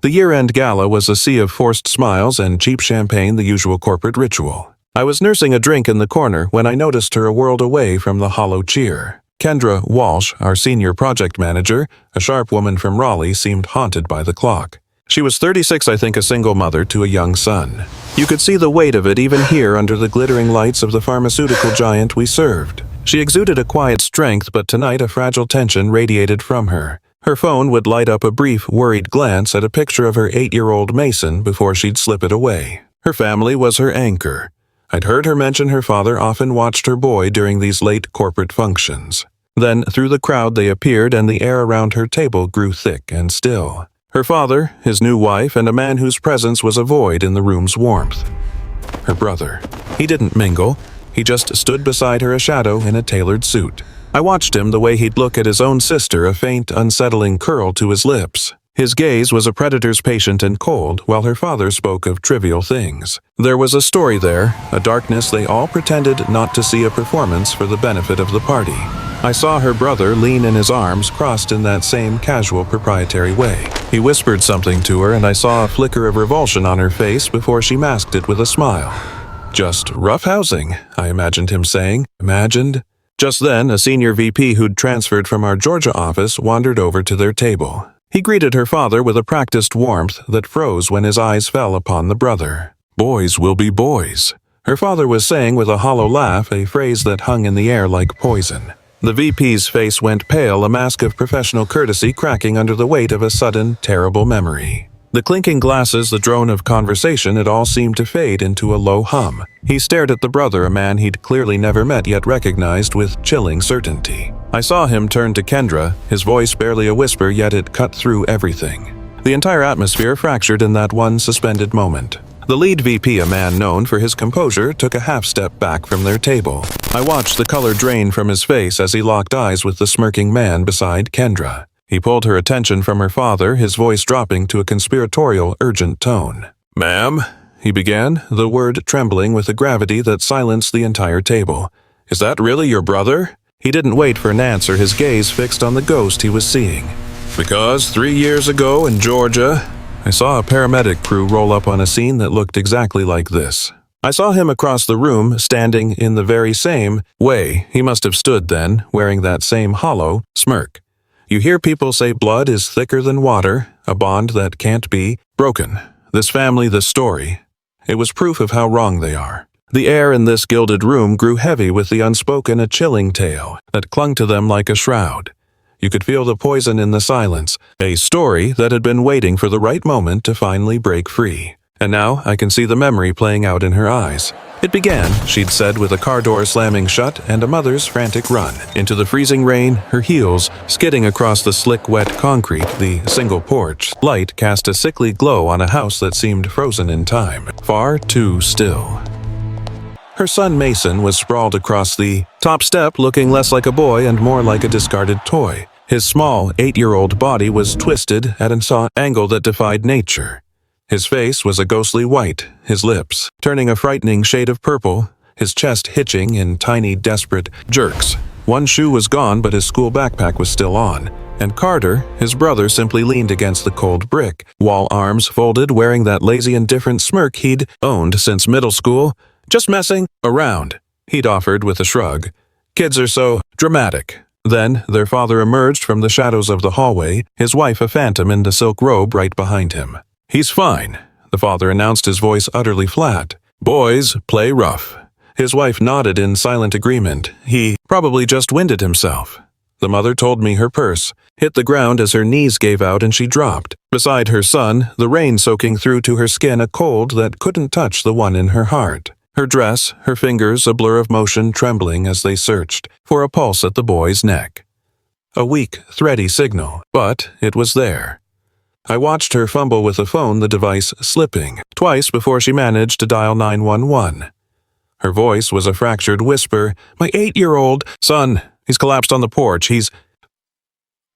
The year-end gala was a sea of forced smiles and cheap champagne, the usual corporate ritual. I was nursing a drink in the corner when I noticed her a world away from the hollow cheer. Kendra Walsh, our senior project manager, a sharp woman from Raleigh, seemed haunted by the clock. She was 36, I think, a single mother to a young son. You could see the weight of it even here under the glittering lights of the pharmaceutical giant we served. She exuded a quiet strength, but tonight a fragile tension radiated from her. Her phone would light up a brief, worried glance at a picture of her 8-year-old Mason before she'd slip it away. Her family was her anchor. I'd heard her mention her father often watched her boy during these late corporate functions. Then, through the crowd they appeared, and the air around her table grew thick and still. Her father, his new wife, and a man whose presence was a void in the room's warmth. Her brother. He didn't mingle. He just stood beside her, a shadow in a tailored suit. I watched him the way he'd look at his own sister, a faint, unsettling curl to his lips. His gaze was a predator's, patient and cold, while her father spoke of trivial things. There was a story there, a darkness they all pretended not to see, a performance for the benefit of the party. I saw her brother lean in, his arms crossed in that same casual, proprietary way. He whispered something to her, and I saw a flicker of revulsion on her face before she masked it with a smile. "Just roughhousing," I imagined him saying. Imagined? Just then, a senior VP who'd transferred from our Georgia office wandered over to their table. He greeted her father with a practiced warmth that froze when his eyes fell upon the brother. "Boys will be boys," her father was saying with a hollow laugh, a phrase that hung in the air like poison. The VP's face went pale, a mask of professional courtesy cracking under the weight of a sudden, terrible memory. The clinking glasses, the drone of conversation, it all seemed to fade into a low hum. He stared at the brother, a man he'd clearly never met yet recognized with chilling certainty. I saw him turn to Kendra, his voice barely a whisper, yet it cut through everything. The entire atmosphere fractured in that one suspended moment. The lead VP, a man known for his composure, took a half-step back from their table. I watched the color drain from his face as he locked eyes with the smirking man beside Kendra. He pulled her attention from her father, his voice dropping to a conspiratorial, urgent tone. "Ma'am," he began, the word trembling with a gravity that silenced the entire table. "Is that really your brother?" He didn't wait for an answer, his gaze fixed on the ghost he was seeing. "Because 3 years ago in Georgia," I saw a paramedic crew roll up on a scene that looked exactly like this. I saw him across the room, standing in the very same way he must have stood then, wearing that same hollow smirk. You hear people say blood is thicker than water, a bond that can't be broken. This family, this story. It was proof of how wrong they are. The air in this gilded room grew heavy with the unspoken, a chilling tale that clung to them like a shroud. You could feel the poison in the silence, a story that had been waiting for the right moment to finally break free. And now I can see the memory playing out in her eyes. It began, she'd said, with a car door slamming shut and a mother's frantic run. Into the freezing rain, her heels skidding across the slick, wet concrete, the single porch. Light cast a sickly glow on a house that seemed frozen in time, far too still. Her son Mason was sprawled across the top step, looking less like a boy and more like a discarded toy. His small, 8-year-old body was twisted at an angle that defied nature. His face was a ghostly white, his lips turning a frightening shade of purple, his chest hitching in tiny, desperate jerks. One shoe was gone, but his school backpack was still on. And Carter, his brother, simply leaned against the cold brick, wall arms folded, wearing that lazy, indifferent smirk he'd owned since middle school. "Just messing around," he'd offered with a shrug. "Kids are so dramatic." Then their father emerged from the shadows of the hallway, his wife a phantom in the silk robe right behind him. "He's fine," the father announced, his voice utterly flat. "Boys play rough." His wife nodded in silent agreement. He probably just winded himself. The mother told me her purse hit the ground as her knees gave out and she dropped. Beside her son, the rain soaking through to her skin, a cold that couldn't touch the one in her heart. Her dress, her fingers a blur of motion, trembling as they searched for a pulse at the boy's neck. A weak, thready signal, but it was there. I watched her fumble with the phone, the device slipping twice before she managed to dial 911. Her voice was a fractured whisper. "My 8-year-old son, he's collapsed on the porch. He's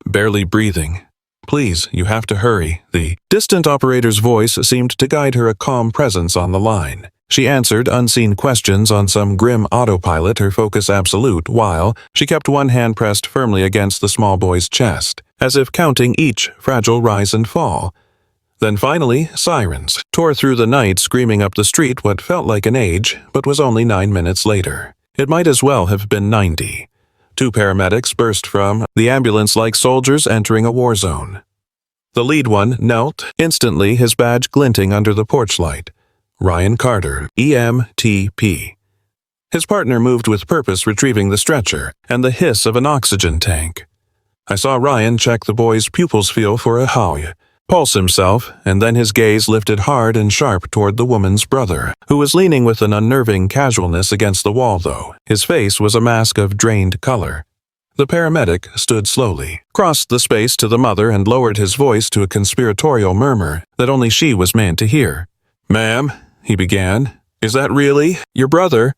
barely breathing. Please, you have to hurry." The distant operator's voice seemed to guide her, a calm presence on the line. She answered unseen questions on some grim autopilot, her focus absolute, while she kept one hand pressed firmly against the small boy's chest, as if counting each fragile rise and fall. Then finally, sirens tore through the night, screaming up the street what felt like an age, but was only 9 minutes later. It might as well have been 90. 2 paramedics burst from the ambulance like soldiers entering a war zone. The lead one knelt, instantly his badge glinting under the porch light. Ryan Carter, EMTP. His partner moved with purpose, retrieving the stretcher and the hiss of an oxygen tank. I saw Ryan check the boy's pupils, feel for a howl, pulse himself, and then his gaze lifted hard and sharp toward the woman's brother, who was leaning with an unnerving casualness against the wall, though. His face was a mask of drained color. The paramedic stood slowly, crossed the space to the mother, and lowered his voice to a conspiratorial murmur that only she was meant to hear. "Ma'am," he began, "is that really your brother?"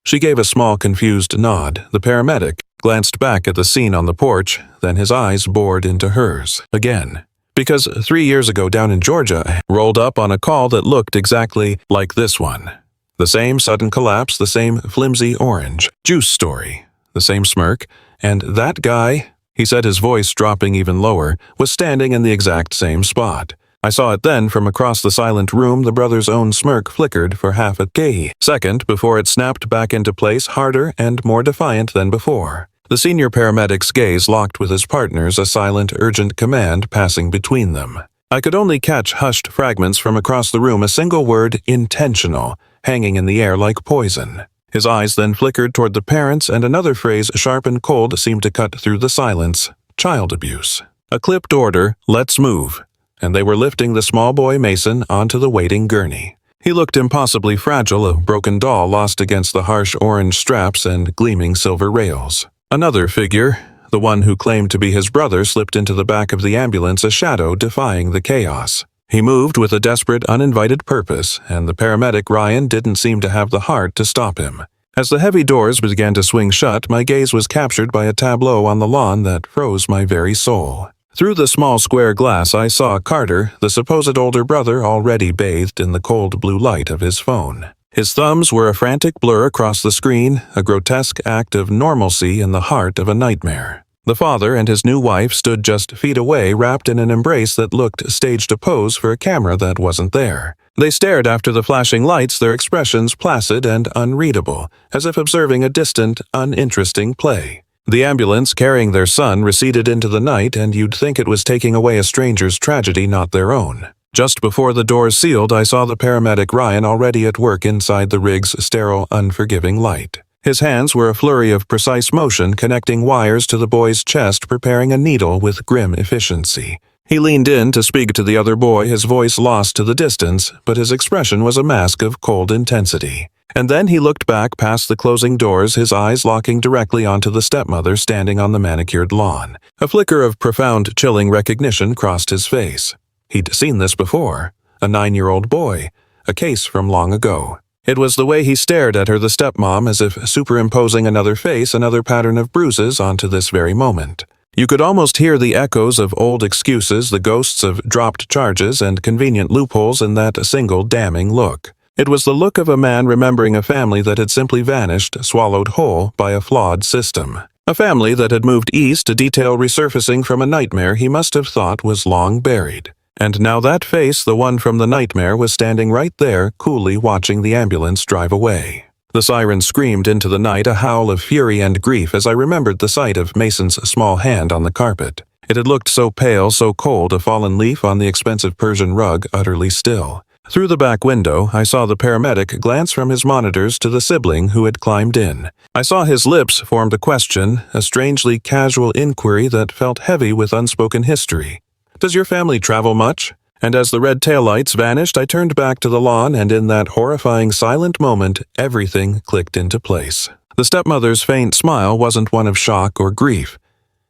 She gave a small, confused nod. The paramedic glanced back at the scene on the porch, then his eyes bored into hers again. Because 3 years ago down in Georgia, I rolled up on a call that looked exactly like this one. The same sudden collapse, the same flimsy orange juice story, the same smirk, and that guy, he said, his voice dropping even lower, was standing in the exact same spot. I saw it then from across the silent room. The brother's own smirk flickered for half a second before it snapped back into place, harder and more defiant than before. The senior paramedic's gaze locked with his partner's, a silent, urgent command passing between them. I could only catch hushed fragments from across the room, a single word, intentional, hanging in the air like poison. His eyes then flickered toward the parents, and another phrase, sharp and cold, seemed to cut through the silence. Child abuse. A clipped order, "Let's move." And they were lifting the small boy Mason onto the waiting gurney. He looked impossibly fragile, a broken doll lost against the harsh orange straps and gleaming silver rails. Another figure, the one who claimed to be his brother, slipped into the back of the ambulance, a shadow defying the chaos. He moved with a desperate, uninvited purpose, and the paramedic Ryan didn't seem to have the heart to stop him. As the heavy doors began to swing shut, my gaze was captured by a tableau on the lawn that froze my very soul. Through the small square glass, I saw Carter, the supposed older brother, already bathed in the cold blue light of his phone. His thumbs were a frantic blur across the screen, a grotesque act of normalcy in the heart of a nightmare. The father and his new wife stood just feet away, wrapped in an embrace that looked staged, a pose for a camera that wasn't there. They stared after the flashing lights, their expressions placid and unreadable, as if observing a distant, uninteresting play. The ambulance carrying their son receded into the night, and you'd think it was taking away a stranger's tragedy, not their own. Just before the doors sealed, I saw the paramedic Ryan already at work inside the rig's sterile, unforgiving light. His hands were a flurry of precise motion, connecting wires to the boy's chest, preparing a needle with grim efficiency. He leaned in to speak to the other boy, his voice lost to the distance, but his expression was a mask of cold intensity. And then he looked back past the closing doors, his eyes locking directly onto the stepmother standing on the manicured lawn. A flicker of profound, chilling recognition crossed his face. He'd seen this before. A 9-year-old boy. A case from long ago. It was the way he stared at her, the stepmom, as if superimposing another face, another pattern of bruises onto this very moment. You could almost hear the echoes of old excuses, the ghosts of dropped charges and convenient loopholes in that single damning look. It was the look of a man remembering a family that had simply vanished, swallowed whole by a flawed system. A family that had moved east, a detail resurfacing from a nightmare he must have thought was long buried. And now that face, the one from the nightmare, was standing right there, coolly watching the ambulance drive away. The siren screamed into the night, a howl of fury and grief, as I remembered the sight of Mason's small hand on the carpet. It had looked so pale, so cold, a fallen leaf on the expensive Persian rug, utterly still. Through the back window, I saw the paramedic glance from his monitors to the sibling who had climbed in. I saw his lips formed a question, a strangely casual inquiry that felt heavy with unspoken history. "Does your family travel much?" And as the red taillights vanished, I turned back to the lawn, and in that horrifying silent moment, everything clicked into place. The stepmother's faint smile wasn't one of shock or grief.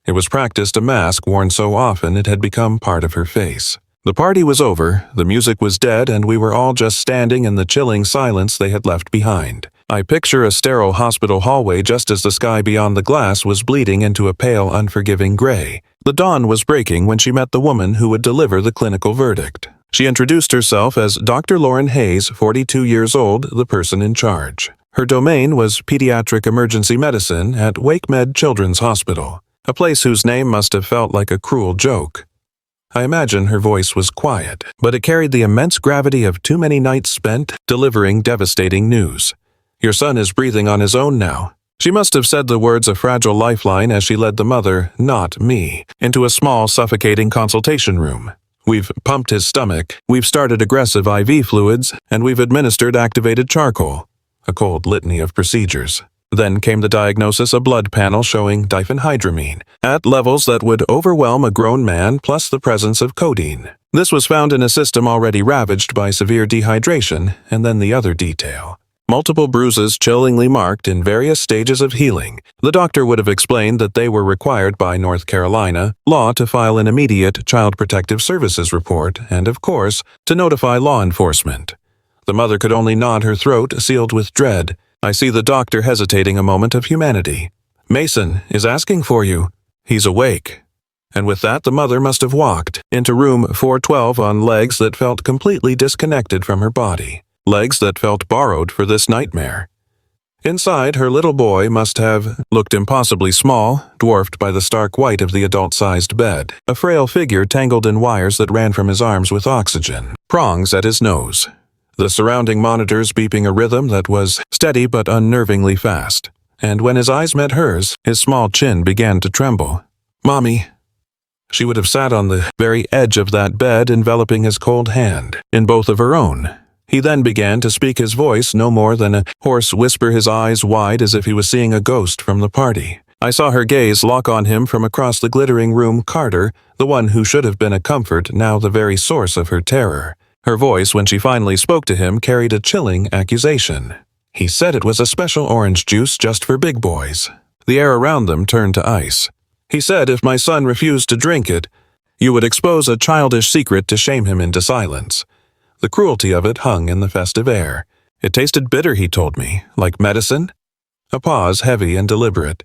It was practiced, a mask worn so often it had become part of her face. The party was over, the music was dead, and we were all just standing in the chilling silence they had left behind. I picture a sterile hospital hallway just as the sky beyond the glass was bleeding into a pale, unforgiving gray. The dawn was breaking when she met the woman who would deliver the clinical verdict. She introduced herself as Dr. Lauren Hayes, 42 years old, the person in charge. Her domain was pediatric emergency medicine at WakeMed Children's Hospital, a place whose name must have felt like a cruel joke. I imagine her voice was quiet, but it carried the immense gravity of too many nights spent delivering devastating news. Your son is breathing on his own now. She must have said the words a fragile lifeline as she led the mother, not me, into a small, suffocating consultation room. We've pumped his stomach, we've started aggressive IV fluids, and we've administered activated charcoal. A cold litany of procedures. Then came the diagnosis, a blood panel showing diphenhydramine, at levels that would overwhelm a grown man, plus the presence of codeine. This was found in a system already ravaged by severe dehydration, and then the other detail. Multiple bruises chillingly marked in various stages of healing. The doctor would have explained that they were required by North Carolina law to file an immediate Child Protective Services report and, of course, to notify law enforcement. The mother could only nod, her throat sealed with dread. I see the doctor hesitating, a moment of humanity. "Mason is asking for you. He's awake." And with that, the mother must have walked into room 412 on legs that felt completely disconnected from her body. Legs that felt borrowed for this nightmare. Inside, her little boy must have looked impossibly small, dwarfed by the stark white of the adult-sized bed, a frail figure tangled in wires that ran from his arms with oxygen, prongs at his nose. The surrounding monitors beeping a rhythm that was steady but unnervingly fast. And when his eyes met hers, his small chin began to tremble. "Mommy." She would have sat on the very edge of that bed, enveloping his cold hand in both of her own. He then began to speak, his voice no more than a hoarse whisper, his eyes wide as if he was seeing a ghost from the party. I saw her gaze lock on him from across the glittering room. Carter, the one who should have been a comfort, now the very source of her terror. Her voice, when she finally spoke to him, carried a chilling accusation. "He said it was a special orange juice just for big boys." The air around them turned to ice. "He said if my son refused to drink it, you would expose a childish secret to shame him into silence." The cruelty of it hung in the festive air. "It tasted bitter," he told me, "like medicine." A pause, heavy and deliberate.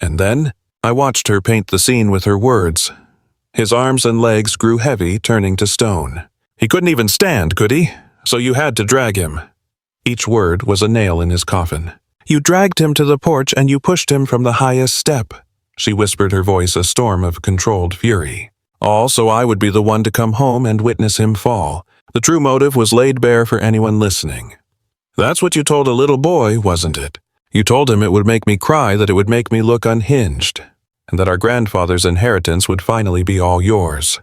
And then I watched her paint the scene with her words. His arms and legs grew heavy, turning to stone. "He couldn't even stand, could he? So you had to drag him." Each word was a nail in his coffin. "You dragged him to the porch and you pushed him from the highest step," she whispered, her voice a storm of controlled fury. "All so I would be the one to come home and witness him fall. The true motive was laid bare for anyone listening." "That's what you told a little boy, wasn't it? You told him it would make me cry, that it would make me look unhinged, and that our grandfather's inheritance would finally be all yours."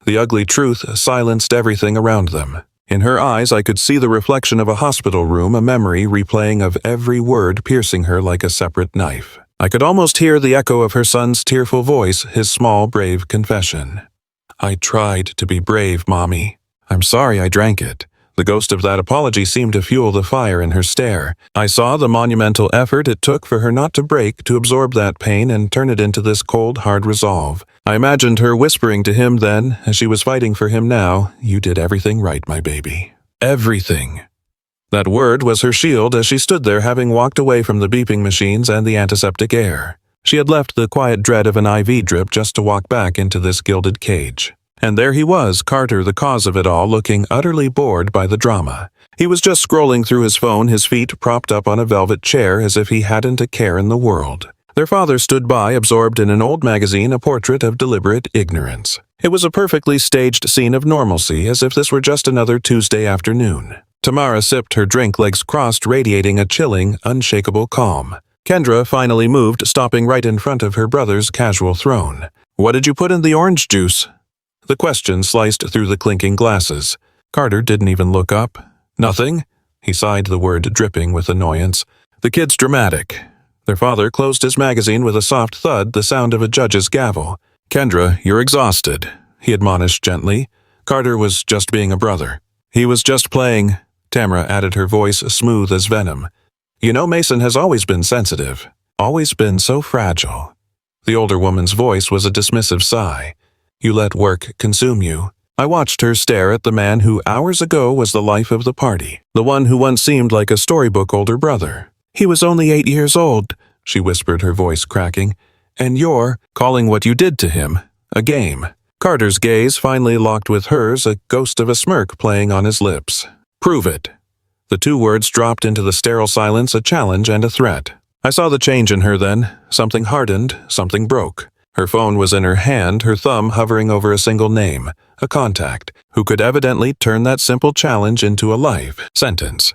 The ugly truth silenced everything around them. In her eyes I could see the reflection of a hospital room, a memory replaying of every word piercing her like a separate knife. I could almost hear the echo of her son's tearful voice, his small, brave confession. "I tried to be brave, Mommy. I'm sorry I drank it." The ghost of that apology seemed to fuel the fire in her stare. I saw the monumental effort it took for her not to break, to absorb that pain and turn it into this cold, hard resolve. I imagined her whispering to him then, as she was fighting for him now, "You did everything right, my baby. Everything." That word was her shield as she stood there, having walked away from the beeping machines and the antiseptic air. She had left the quiet dread of an IV drip just to walk back into this gilded cage. And there he was, Carter, the cause of it all, looking utterly bored by the drama. He was just scrolling through his phone, his feet propped up on a velvet chair as if he hadn't a care in the world. Their father stood by, absorbed in an old magazine, a portrait of deliberate ignorance. It was a perfectly staged scene of normalcy, as if this were just another Tuesday afternoon. Tamara sipped her drink, legs crossed, radiating a chilling, unshakable calm. Kendra finally moved, stopping right in front of her brother's casual throne. "What did you put in the orange juice?" The question sliced through the clinking glasses. Carter didn't even look up. "Nothing?" He sighed, the word dripping with annoyance. "The kid's dramatic." Their father closed his magazine with a soft thud, the sound of a judge's gavel. "Kendra, you're exhausted," he admonished gently. Carter was just being a brother. "He was just playing," Tamara added, her voice smooth as venom. "You know, Mason has always been sensitive. Always been so fragile." The older woman's voice was a dismissive sigh. "You let work consume you." I watched her stare at the man who hours ago was the life of the party, the one who once seemed like a storybook older brother. "He was only 8 years old," she whispered, her voice cracking. "And you're calling what you did to him a game." Carter's gaze finally locked with hers, a ghost of a smirk playing on his lips. "Prove it." The two words dropped into the sterile silence, a challenge and a threat. I saw the change in her then. Something hardened, something broke. Her phone was in her hand, her thumb hovering over a single name, a contact, who could evidently turn that simple challenge into a life sentence.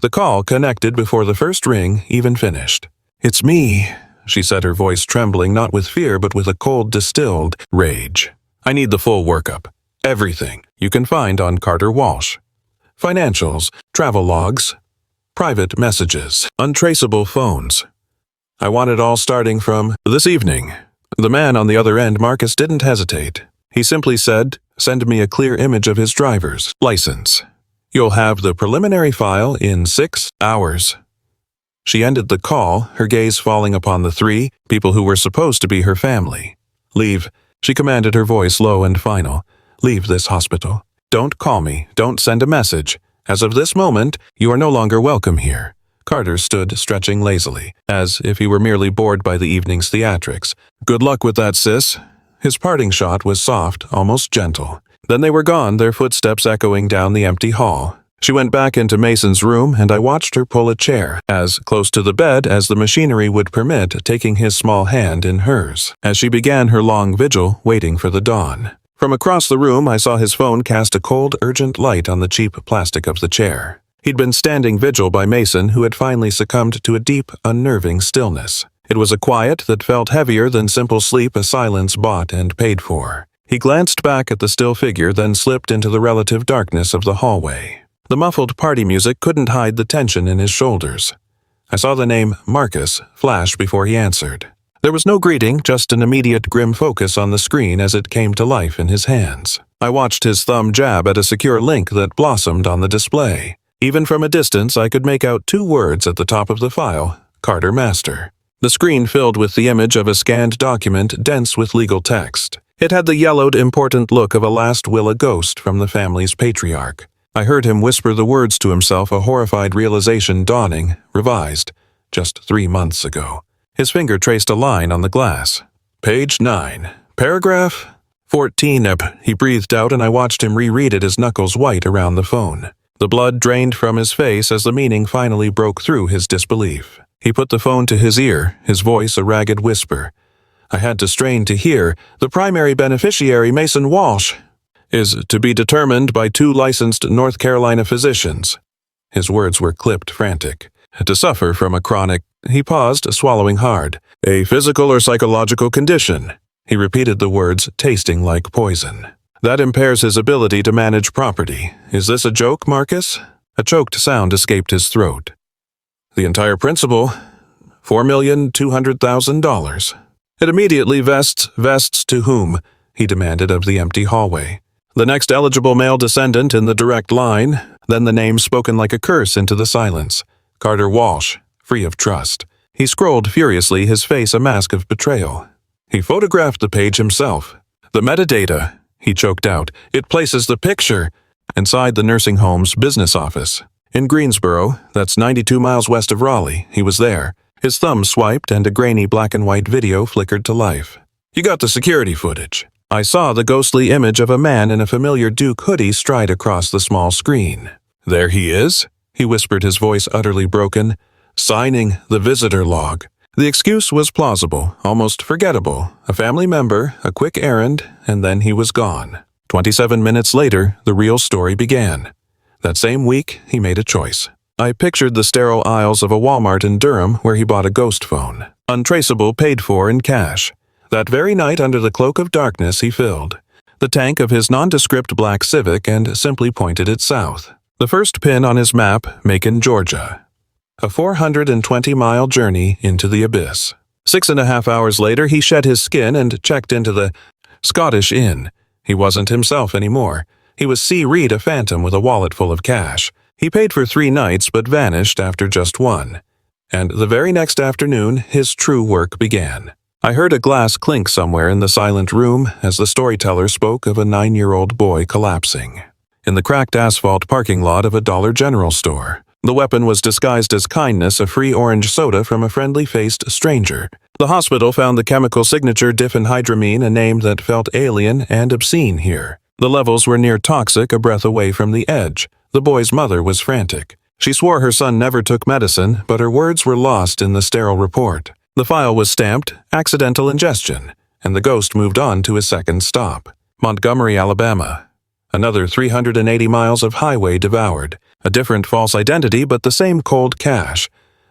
The call connected before the first ring even finished. "It's me," she said, her voice trembling not with fear but with a cold, distilled rage. "I need the full workup. Everything you can find on Carter Walsh. Financials, travel logs, private messages, untraceable phones. I want it all starting from this evening." The man on the other end, Marcus, didn't hesitate. He simply said, "Send me a clear image of his driver's license. You'll have the preliminary file in 6 hours." She ended the call, her gaze falling upon the 3 people who were supposed to be her family. "Leave," she commanded, her voice low and final. "Leave this hospital. Don't call me. Don't send a message. As of this moment, you are no longer welcome here." Carter stood stretching lazily, as if he were merely bored by the evening's theatrics. "Good luck with that, sis." His parting shot was soft, almost gentle. Then they were gone, their footsteps echoing down the empty hall. She went back into Mason's room, and I watched her pull a chair, as close to the bed as the machinery would permit, taking his small hand in hers, as she began her long vigil, waiting for the dawn. From across the room, I saw his phone cast a cold, urgent light on the cheap plastic of the chair. He'd been standing vigil by Mason, who had finally succumbed to a deep, unnerving stillness. It was a quiet that felt heavier than simple sleep, a silence bought and paid for. He glanced back at the still figure, then slipped into the relative darkness of the hallway. The muffled party music couldn't hide the tension in his shoulders. I saw the name Marcus flash before he answered. There was no greeting, just an immediate grim focus on the screen as it came to life in his hands. I watched his thumb jab at a secure link that blossomed on the display. Even from a distance, I could make out 2 words at the top of the file: Carter Master. The screen filled with the image of a scanned document dense with legal text. It had the yellowed, important look of a last will, a ghost from the family's patriarch. I heard him whisper the words to himself, a horrified realization dawning, revised, just 3 months ago. His finger traced a line on the glass. Page 9. Paragraph 14. He breathed out, and I watched him reread it, his knuckles white around the phone. The blood drained from his face as the meaning finally broke through his disbelief. He put the phone to his ear, his voice a ragged whisper. I had to strain to hear. "The primary beneficiary, Mason Walsh, is to be determined by 2 licensed North Carolina physicians." His words were clipped, frantic. "To suffer from a chronic—" He paused, swallowing hard. "A physical or psychological condition." He repeated the words, tasting like poison. "That impairs his ability to manage property. Is this a joke, Marcus?" A choked sound escaped his throat. "The entire principal, $4,200,000. It immediately vests to whom?" he demanded of the empty hallway. "The next eligible male descendant in the direct line," then the name spoken like a curse into the silence. "Carter Walsh, free of trust." He scrolled furiously, his face a mask of betrayal. He photographed the page himself. "The metadata," he choked out. "It places the picture inside the nursing home's business office. In Greensboro, that's 92 miles west of Raleigh. He was there." His thumb swiped, and a grainy black-and-white video flickered to life. "You got the security footage." I saw the ghostly image of a man in a familiar Duke hoodie stride across the small screen. "There he is," he whispered, his voice utterly broken, "signing the visitor log." The excuse was plausible, almost forgettable. A family member, a quick errand, and then he was gone. 27 minutes later, the real story began. That same week, he made a choice. I pictured the sterile aisles of a Walmart in Durham where he bought a ghost phone. Untraceable, paid for in cash. That very night, under the cloak of darkness, he filled the tank of his nondescript black Civic and simply pointed it south. The first pin on his map, Macon, Georgia. A 420-mile journey into the abyss. 6.5 hours later, he shed his skin and checked into the Scottish Inn. He wasn't himself anymore. He was C. Reed, a phantom with a wallet full of cash. He paid for 3 nights but vanished after just 1. And the very next afternoon, his true work began. I heard a glass clink somewhere in the silent room as the storyteller spoke of a 9-year-old boy collapsing in the cracked asphalt parking lot of a Dollar General store. The weapon was disguised as kindness, a free orange soda from a friendly-faced stranger. The hospital found the chemical signature diphenhydramine, a name that felt alien and obscene here. The levels were near toxic, a breath away from the edge. The boy's mother was frantic. She swore her son never took medicine, but her words were lost in the sterile report. The file was stamped, accidental ingestion. and the ghost moved on to his second stop, Montgomery, Alabama. Another 380 miles of highway devoured, a different false identity but the same cold cash.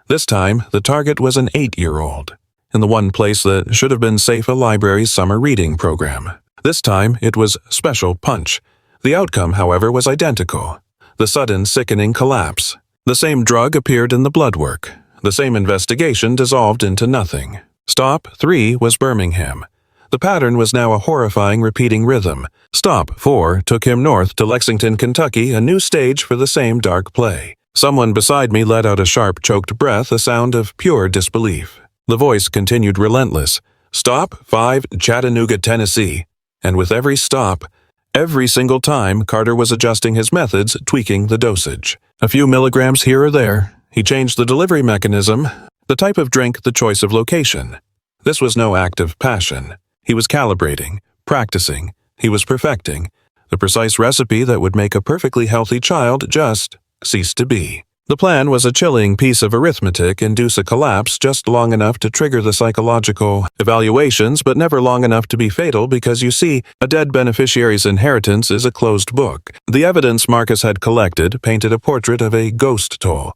This time, the target was an 8-year-old, in the one place that should have been Safe a Library's summer reading program. This time, it was Special Punch. The outcome, however, was identical. The sudden, sickening collapse. The same drug appeared in the blood work. The same investigation dissolved into nothing. Stop 3 was Birmingham. The pattern was now a horrifying repeating rhythm. Stop 4 took him north to Lexington, Kentucky, a new stage for the same dark play. Someone beside me let out a sharp, choked breath, a sound of pure disbelief. The voice continued relentless. Stop 5, Chattanooga, Tennessee. And with every stop, every single time, Carter was adjusting his methods, tweaking the dosage. A few milligrams here or there. He changed the delivery mechanism, the type of drink, the choice of location. This was no act of passion. He was calibrating, practicing, he was perfecting. The precise recipe that would make a perfectly healthy child just cease to be. The plan was a chilling piece of arithmetic, induce a collapse just long enough to trigger the psychological evaluations, but never long enough to be fatal because, you see, a dead beneficiary's inheritance is a closed book. The evidence Marcus had collected painted a portrait of a ghost toll.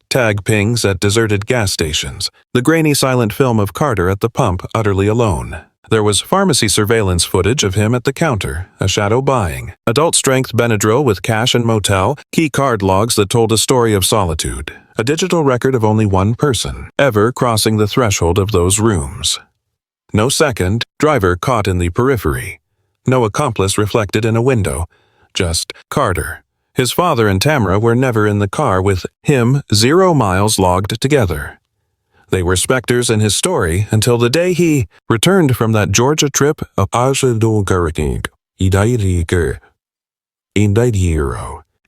Tag pings at deserted gas stations. The grainy silent film of Carter at the pump, utterly alone. There was pharmacy surveillance footage of him at the counter, a shadow buying. Adult-strength Benadryl with cash and motel, key card logs that told a story of solitude. A digital record of only one person, ever crossing the threshold of those rooms. No second, driver caught in the periphery. No accomplice reflected in a window. Just Carter. His father and Tamara were never in the car with him, 0 miles logged together. They were specters in his story until the day he returned from that Georgia trip of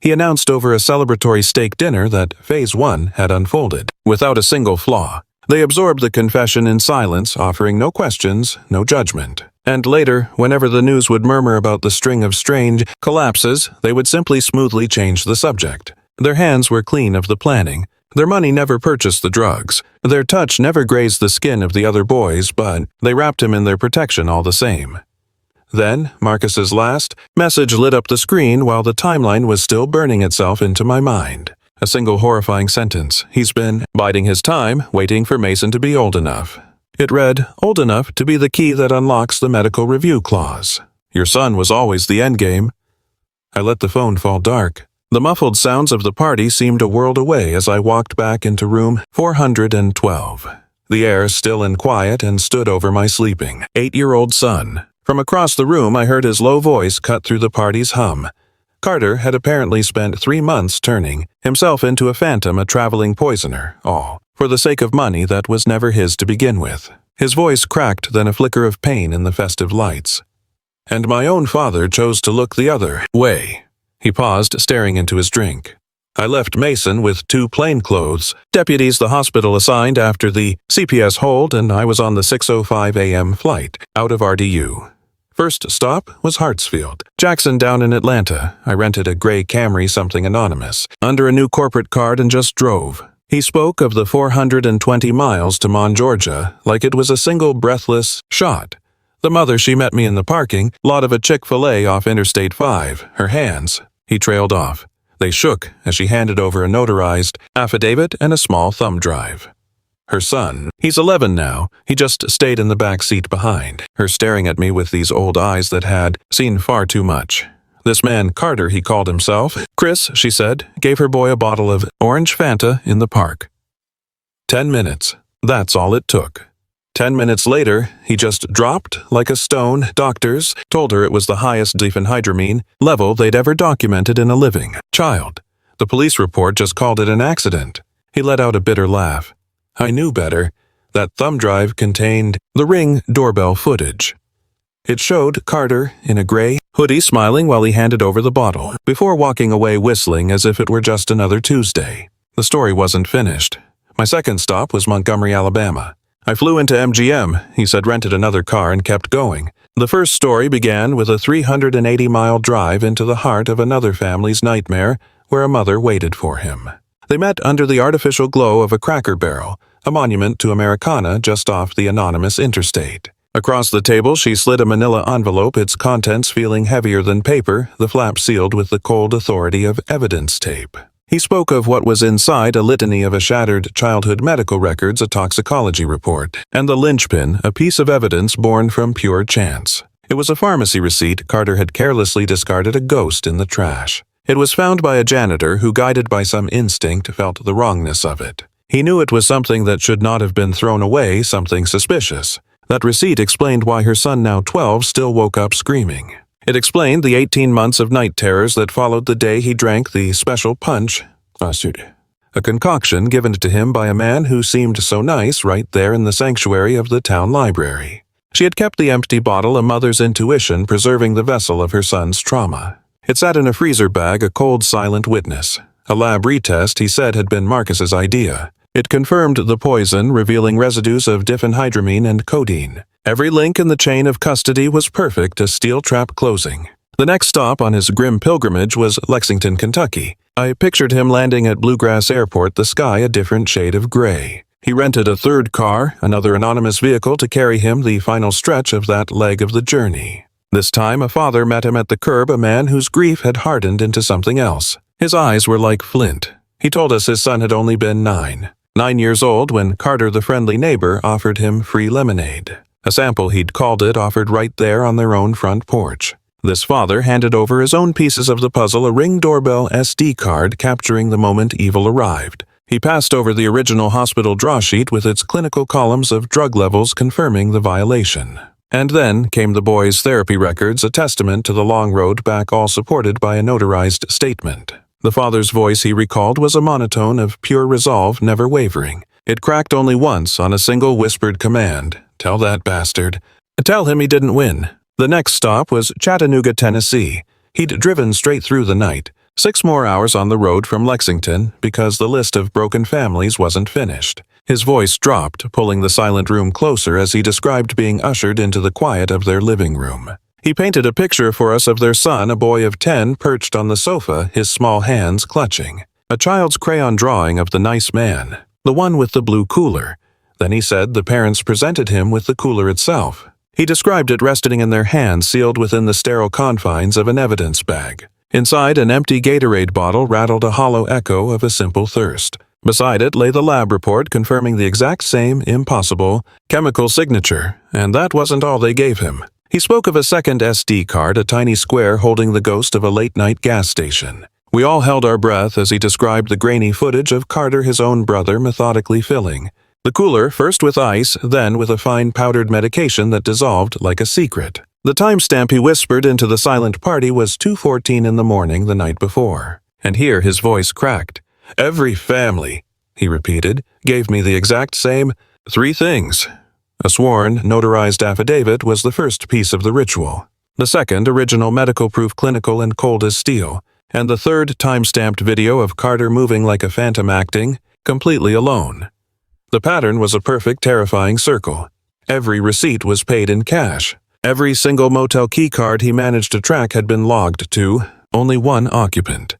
He announced over a celebratory steak dinner that Phase 1 had unfolded, without a single flaw. They absorbed the confession in silence, offering no questions, no judgment. And later, whenever the news would murmur about the string of strange collapses, they would simply smoothly change the subject. Their hands were clean of the planning. Their money never purchased the drugs. Their touch never grazed the skin of the other boys, but they wrapped him in their protection all the same. Then, Marcus's last message lit up the screen while the timeline was still burning itself into my mind. A single horrifying sentence. He's been biding his time, waiting for Mason to be old enough. It read, old enough to be the key that unlocks the medical review clause. Your son was always the endgame. I let the phone fall dark. The muffled sounds of the party seemed a world away as I walked back into room 412. The air still and quiet and stood over my sleeping 8-year-old son. From across the room I heard his low voice cut through the party's hum. Carter had apparently spent 3 months turning himself into a phantom, a traveling poisoner, all for the sake of money that was never his to begin with. His voice cracked, then a flicker of pain in the festive lights. And my own father chose to look the other way. He paused, staring into his drink. I left Mason with 2 plainclothes deputies the hospital assigned after the CPS hold, and I was on the 6:05 a.m. flight out of RDU. First stop was Hartsfield, Jackson down in Atlanta. I rented a gray Camry, something anonymous, under a new corporate card and just drove. He spoke of the 420 miles to Mon, Georgia, like it was a single breathless shot. The mother, she met me in the parking lot of a Chick-fil-A off Interstate 5, her hands. He trailed off. They shook as she handed over a notarized affidavit and a small thumb drive. Her son, he's 11 now, he just stayed in the back seat behind, her staring at me with these old eyes that had seen far too much. This man, Carter, he called himself. Chris, she said, gave her boy a bottle of orange Fanta in the park. 10 minutes. That's all it took. 10 minutes later, he just dropped like a stone. Doctors told her it was the highest diphenhydramine level they'd ever documented in a living child. The police report just called it an accident. He let out a bitter laugh. I knew better. That thumb drive contained the Ring doorbell footage. It showed Carter in a gray hoodie smiling while he handed over the bottle, before walking away whistling as if it were just another Tuesday. The story wasn't finished. My second stop was Montgomery, Alabama. I flew into MGM, he said, rented another car and kept going. The first story began with a 380-mile drive into the heart of another family's nightmare where a mother waited for him. They met under the artificial glow of a Cracker Barrel, a monument to Americana just off the anonymous interstate. Across the table, she slid a manila envelope, its contents feeling heavier than paper, the flap sealed with the cold authority of evidence tape. He spoke of what was inside, a litany of a shattered childhood medical records, a toxicology report, and the linchpin, a piece of evidence born from pure chance. It was a pharmacy receipt. Carter had carelessly discarded a ghost in the trash. It was found by a janitor who, guided by some instinct, felt the wrongness of it. He knew it was something that should not have been thrown away, something suspicious. That receipt explained why her son, now 12, still woke up screaming. It explained the 18 months of night terrors that followed the day he drank the special punch, a concoction given to him by a man who seemed so nice right there in the sanctuary of the town library. She had kept the empty bottle, a mother's intuition preserving the vessel of her son's trauma. It sat in a freezer bag, a cold, silent witness. A lab retest, he said, had been Marcus's idea. It confirmed the poison, revealing residues of diphenhydramine and codeine. Every link in the chain of custody was perfect, a steel trap closing. The next stop on his grim pilgrimage was Lexington, Kentucky. I pictured him landing at Bluegrass Airport, the sky a different shade of gray. He rented a third car, another anonymous vehicle, to carry him the final stretch of that leg of the journey. This time a father met him at the curb, a man whose grief had hardened into something else. His eyes were like flint. He told us his son had only been 9 years old when Carter, the friendly neighbor, offered him free lemonade. A sample, he'd called it, offered right there on their own front porch. This father handed over his own pieces of the puzzle, a Ring doorbell SD card capturing the moment evil arrived. He passed over the original hospital draw sheet with its clinical columns of drug levels confirming the violation. And then came the boy's therapy records, a testament to the long road back, all supported by a notarized statement. The father's voice, he recalled, was a monotone of pure resolve, never wavering. It cracked only once on a single whispered command. "Tell that bastard. Tell him he didn't win." The next stop was Chattanooga, Tennessee. He'd driven straight through the night. 6 more hours on the road from Lexington because the list of broken families wasn't finished. His voice dropped, pulling the silent room closer as he described being ushered into the quiet of their living room. He painted a picture for us of their son, a boy of 10, perched on the sofa, his small hands clutching. A child's crayon drawing of the nice man, the one with the blue cooler. Then he said the parents presented him with the cooler itself. He described it resting in their hands, sealed within the sterile confines of an evidence bag. Inside, an empty Gatorade bottle rattled a hollow echo of a simple thirst. Beside it lay the lab report confirming the exact same impossible chemical signature, and that wasn't all they gave him. He spoke of a second SD card, a tiny square holding the ghost of a late-night gas station. We all held our breath as he described the grainy footage of Carter, his own brother, methodically filling the cooler, first with ice, then with a fine powdered medication that dissolved like a secret. The timestamp he whispered into the silent party was 2:14 in the morning the night before. And here his voice cracked. "Every family," he repeated, "gave me the exact same 3 things." A sworn, notarized affidavit was the first piece of the ritual. The second, original medical proof, clinical and cold as steel. And the third, time-stamped video of Carter moving like a phantom, acting completely alone. The pattern was a perfect, terrifying circle. Every receipt was paid in cash. Every single motel keycard he managed to track had been logged to only one occupant.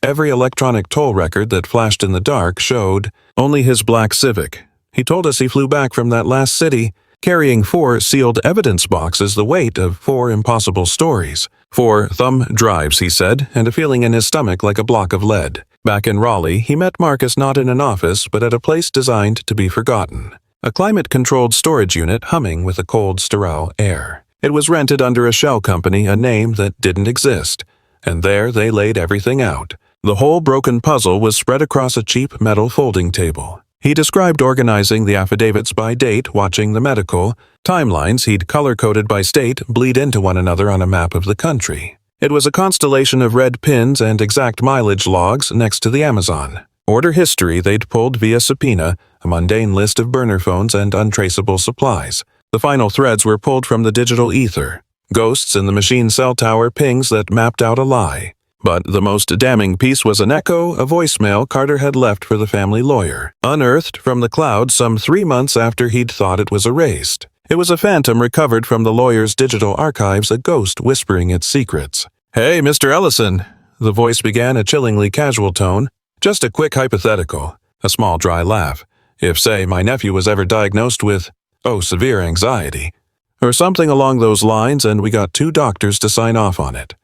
Every electronic toll record that flashed in the dark showed only his black Civic. He told us he flew back from that last city carrying 4 sealed evidence boxes, the weight of 4 impossible stories. 4 thumb drives, he said, and a feeling in his stomach like a block of lead. Back in Raleigh, he met Marcus not in an office, but at a place designed to be forgotten. A climate-controlled storage unit humming with a cold, sterile air. It was rented under a shell company, a name that didn't exist. And there they laid everything out. The whole broken puzzle was spread across a cheap metal folding table. He described organizing the affidavits by date, watching the medical timelines he'd color-coded by state bleed into one another on a map of the country. It was a constellation of red pins and exact mileage logs next to the Amazon. Order history they'd pulled via subpoena, a mundane list of burner phones and untraceable supplies. The final threads were pulled from the digital ether. Ghosts in the machine cell tower, pings that mapped out a lie. But the most damning piece was an echo, a voicemail Carter had left for the family lawyer, unearthed from the cloud some 3 months after he'd thought it was erased. It was a phantom recovered from the lawyer's digital archives, a ghost whispering its secrets. "Hey, Mr. Ellison," the voice began, a chillingly casual tone. "Just a quick hypothetical." A small dry laugh. "If, say, my nephew was ever diagnosed with, severe anxiety, or something along those lines, and we got 2 doctors to sign off on it,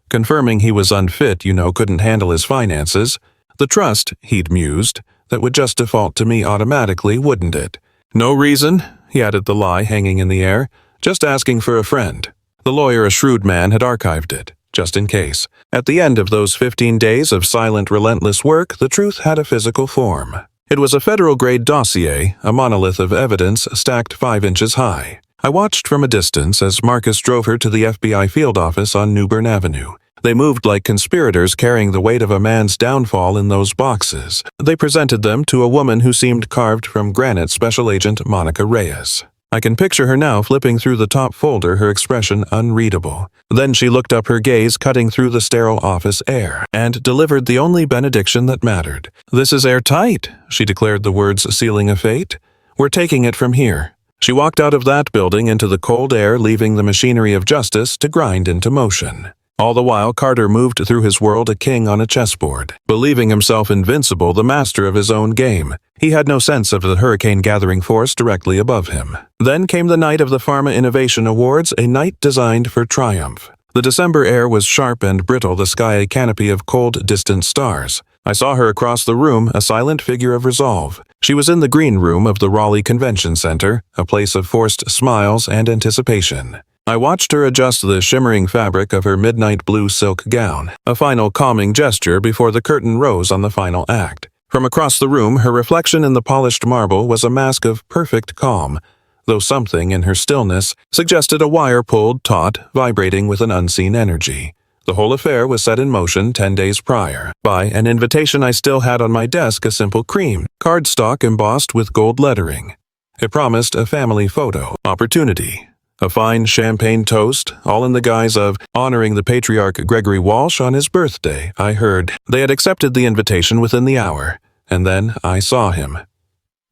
confirming he was unfit, couldn't handle his finances. The trust, he'd mused, that would just default to me automatically, wouldn't it? No reason, he added, the lie hanging in the air, just asking for a friend. The lawyer, a shrewd man, had archived it, just in case. At the end of those 15 days of silent, relentless work, the truth had a physical form. It was a federal-grade dossier, a monolith of evidence stacked 5 inches high. I watched from a distance as Marcus drove her to the FBI field office on Newbern Avenue. They moved like conspirators carrying the weight of a man's downfall in those boxes. They presented them to a woman who seemed carved from granite, Special Agent Monica Reyes. I can picture her now flipping through the top folder, her expression unreadable. Then she looked up, her gaze cutting through the sterile office air, and delivered the only benediction that mattered. "This is airtight," she declared, the words sealing a fate. "We're taking it from here." She walked out of that building into the cold air, leaving the machinery of justice to grind into motion. All the while, Carter moved through his world, a king on a chessboard, believing himself invincible, the master of his own game. He had no sense of the hurricane gathering force directly above him. Then came the night of the Pharma Innovation Awards, a night designed for triumph. The December air was sharp and brittle, the sky a canopy of cold, distant stars. I saw her across the room, a silent figure of resolve. She was in the green room of the Raleigh Convention Center, a place of forced smiles and anticipation. I watched her adjust the shimmering fabric of her midnight blue silk gown, a final calming gesture before the curtain rose on the final act. From across the room, her reflection in the polished marble was a mask of perfect calm, though something in her stillness suggested a wire pulled taut, vibrating with an unseen energy. The whole affair was set in motion 10 days prior by an invitation I still had on my desk, a simple cream cardstock embossed with gold lettering. It promised a family photo opportunity. A fine champagne toast, all in the guise of honoring the patriarch Gregory Walsh on his birthday. I heard they had accepted the invitation within the hour, and then I saw him.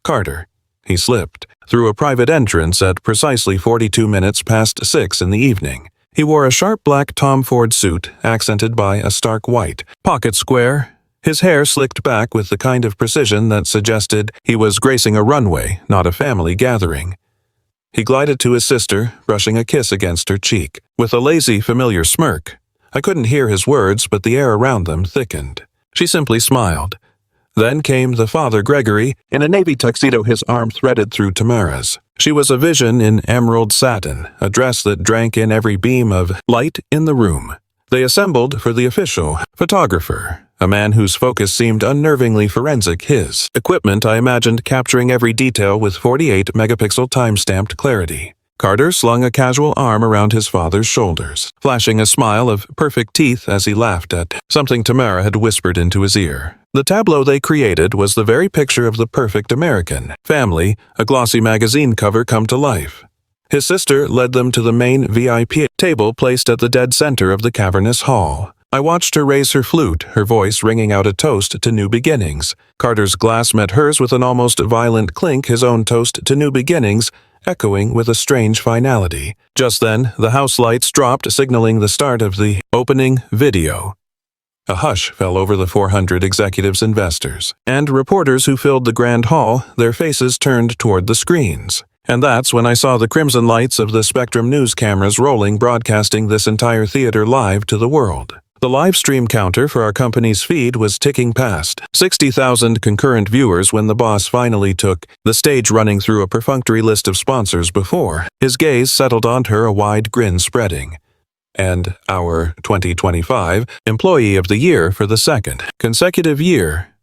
Carter. He slipped through a private entrance at precisely 42 minutes past 6 in the evening. He wore a sharp black Tom Ford suit, accented by a stark white pocket square, his hair slicked back with the kind of precision that suggested he was gracing a runway, not a family gathering. He glided to his sister, brushing a kiss against her cheek, with a lazy, familiar smirk. I couldn't hear his words, but the air around them thickened. She simply smiled. Then came the father, Gregory, in a navy tuxedo, his arm threaded through Tamara's. She was a vision in emerald satin, a dress that drank in every beam of light in the room. They assembled for the official photographer, a man whose focus seemed unnervingly forensic, his equipment I imagined capturing every detail with 48-megapixel time-stamped clarity. Carter slung a casual arm around his father's shoulders, flashing a smile of perfect teeth as he laughed at something Tamara had whispered into his ear. The tableau they created was the very picture of the perfect American family, a glossy magazine cover come to life. His sister led them to the main VIP table placed at the dead center of the cavernous hall. I watched her raise her flute, her voice ringing out a toast to new beginnings. Carter's glass met hers with an almost violent clink, his own toast to new beginnings echoing with a strange finality. Just then, the house lights dropped, signaling the start of the opening video. A hush fell over the 400 executives, investors, and reporters who filled the grand hall, their faces turned toward the screens. And that's when I saw the crimson lights of the Spectrum News cameras rolling, broadcasting this entire theater live to the world. The live stream counter for our company's feed was ticking past 60,000 concurrent viewers when the boss finally took the stage, running through a perfunctory list of sponsors before his gaze settled onto her, a wide grin spreading. And our 2025 Employee of the Year for the second consecutive year,